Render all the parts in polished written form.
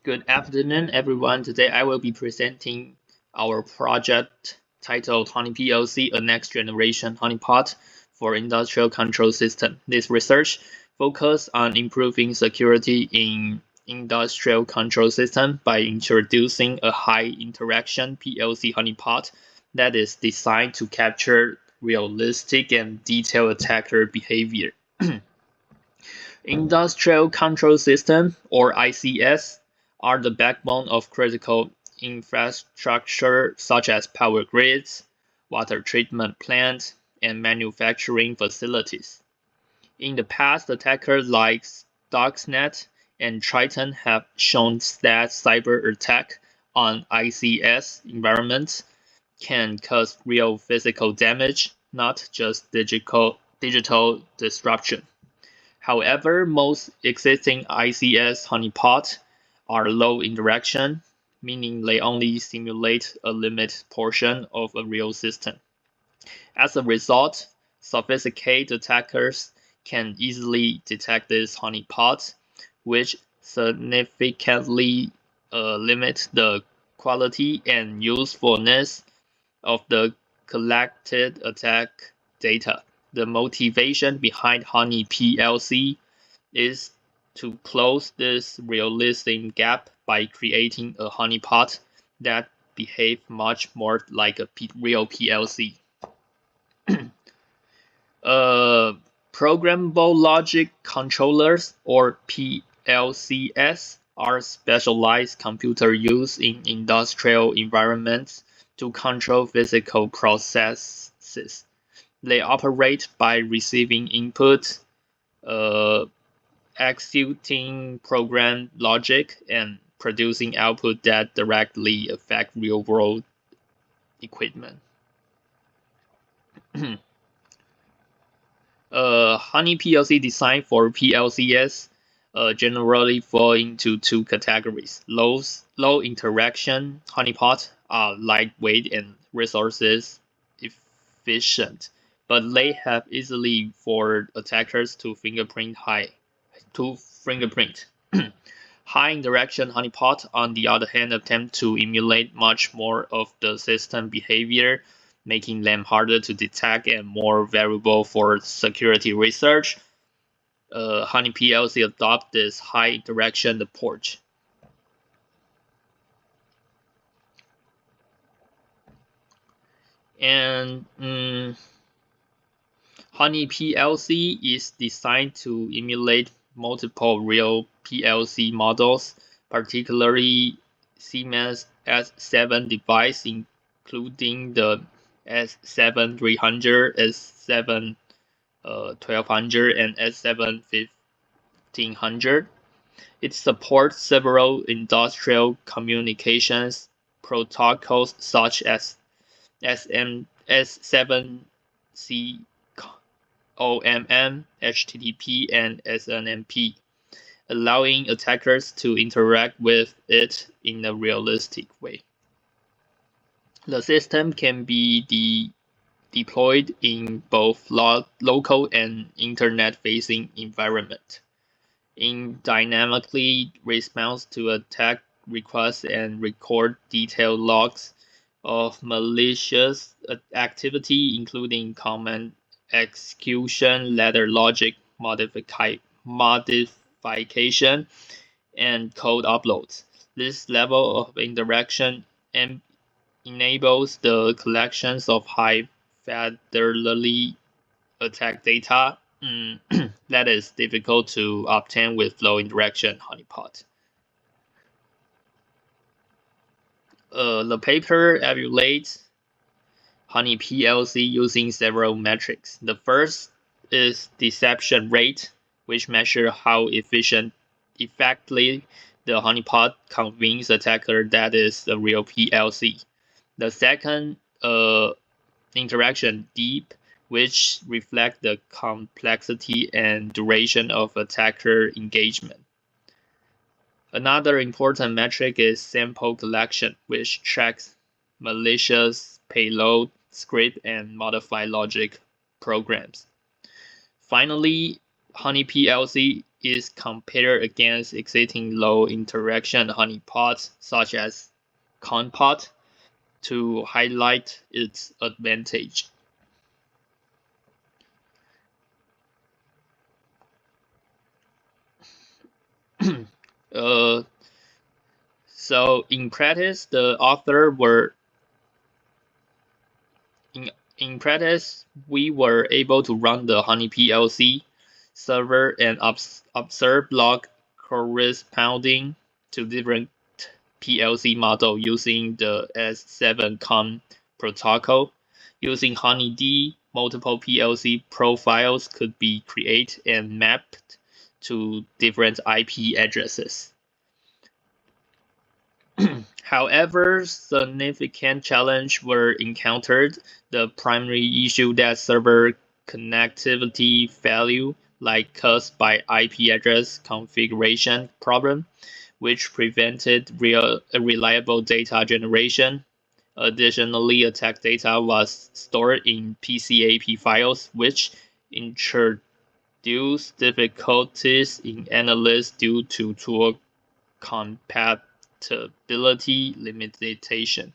Good afternoon, everyone. Today I will be presenting our project titled HoneyPLC, a next generation honeypot for industrial control system. This research focuses on improving security in industrial control system by introducing a high interaction PLC honeypot that is designed to capture realistic and detailed attacker behavior. Industrial control system, or ICS, are the backbone of critical infrastructure such as power grids, water treatment plants, and manufacturing facilities. In the past, attackers like Stuxnet and Triton have shown that cyber attack on ICS environments can cause real physical damage, not just digital disruption. However, most existing ICS honeypots are low interaction, meaning they only simulate a limited portion of a real system. As a result, sophisticated attackers can easily detect these honeypots, which significantly limit the quality and usefulness of the collected attack data. The motivation behind HoneyPLC is to close this realistic gap by creating a honeypot that behaves much more like a real PLC. Programmable logic controllers, or PLCs, are specialized computers used in industrial environments to control physical processes. They operate by receiving input, executing program logic, and producing output that directly affect real-world equipment. HoneyPLC design for PLCs generally fall into two categories. Low interaction honeypots are lightweight and resources efficient, but they have easily for attackers to fingerprint. High interaction honeypot, on the other hand, attempt to emulate much more of the system behavior, making them harder to detect and more valuable for security research. HoneyPLC adopt this high interaction approach. And HoneyPLC is designed to emulate multiple real PLC models, particularly Siemens S7 device, including the S7300, S71200, and S71500. It supports several industrial communications protocols such as S7C OMM, HTTP, and SNMP, allowing attackers to interact with it in a realistic way. The system can be deployed in both local and internet-facing environment. It dynamically responds to attack requests and record detailed logs of malicious activity, including command execution, ladder logic modification, and code uploads. This level of interaction enables the collections of high fidelity attack data that is difficult to obtain with low interaction honeypot. The paper evaluates HoneyPLC using several metrics. The first is deception rate, which measures how effectively the honeypot convinces attacker that is a real PLC. The second, interaction depth, which reflects the complexity and duration of attacker engagement. Another important metric is sample collection, which tracks malicious payload, script, and modified logic programs. Finally, HoneyPLC is compared against existing low interaction honeypots such as Compot to highlight its advantage. So in practice, the author were in practice we were able to run the HoneyPLC server and observe log corresponding to different PLC model using the Ecen759 protocol. Using HoneyD, multiple PLC profiles could be created and mapped to different IP addresses. However, significant challenges were encountered. The primary issue that server connectivity failure, like caused by IP address configuration problem, which prevented reliable data generation. Additionally, attack data was stored in PCAP files, which introduced difficulties in analysis due to tool compatibility limitation.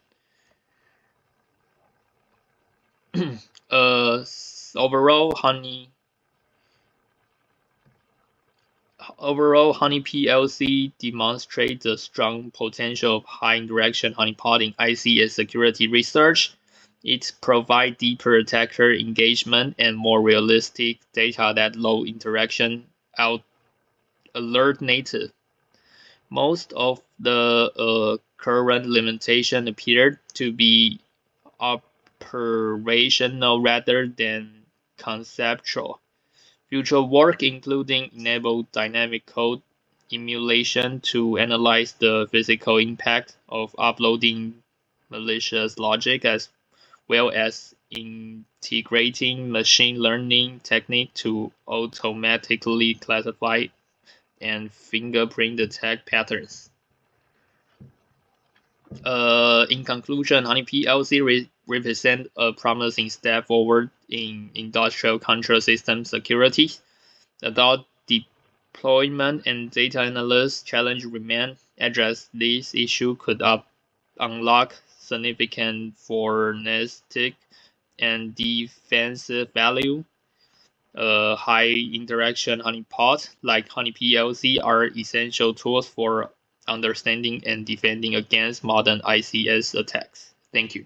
Overall, HoneyPLC demonstrates the strong potential of high interaction honeypot in ICS security research. It provides deeper attacker engagement and more realistic data that low interaction alert native. Most of the current limitation appeared to be operational rather than conceptual. Future work including enable dynamic code emulation to analyze the physical impact of uploading malicious logic as well as integrating machine learning technique to automatically classify and fingerprint attack patterns. In conclusion, HoneyPLC represents a promising step forward in industrial control system security. Adult deployment and data analysis challenge remain. Address this issue could unlock significant forensic and defensive value. High interaction honeypot like HoneyPLC are essential tools for understanding and defending against modern ICS attacks. Thank you.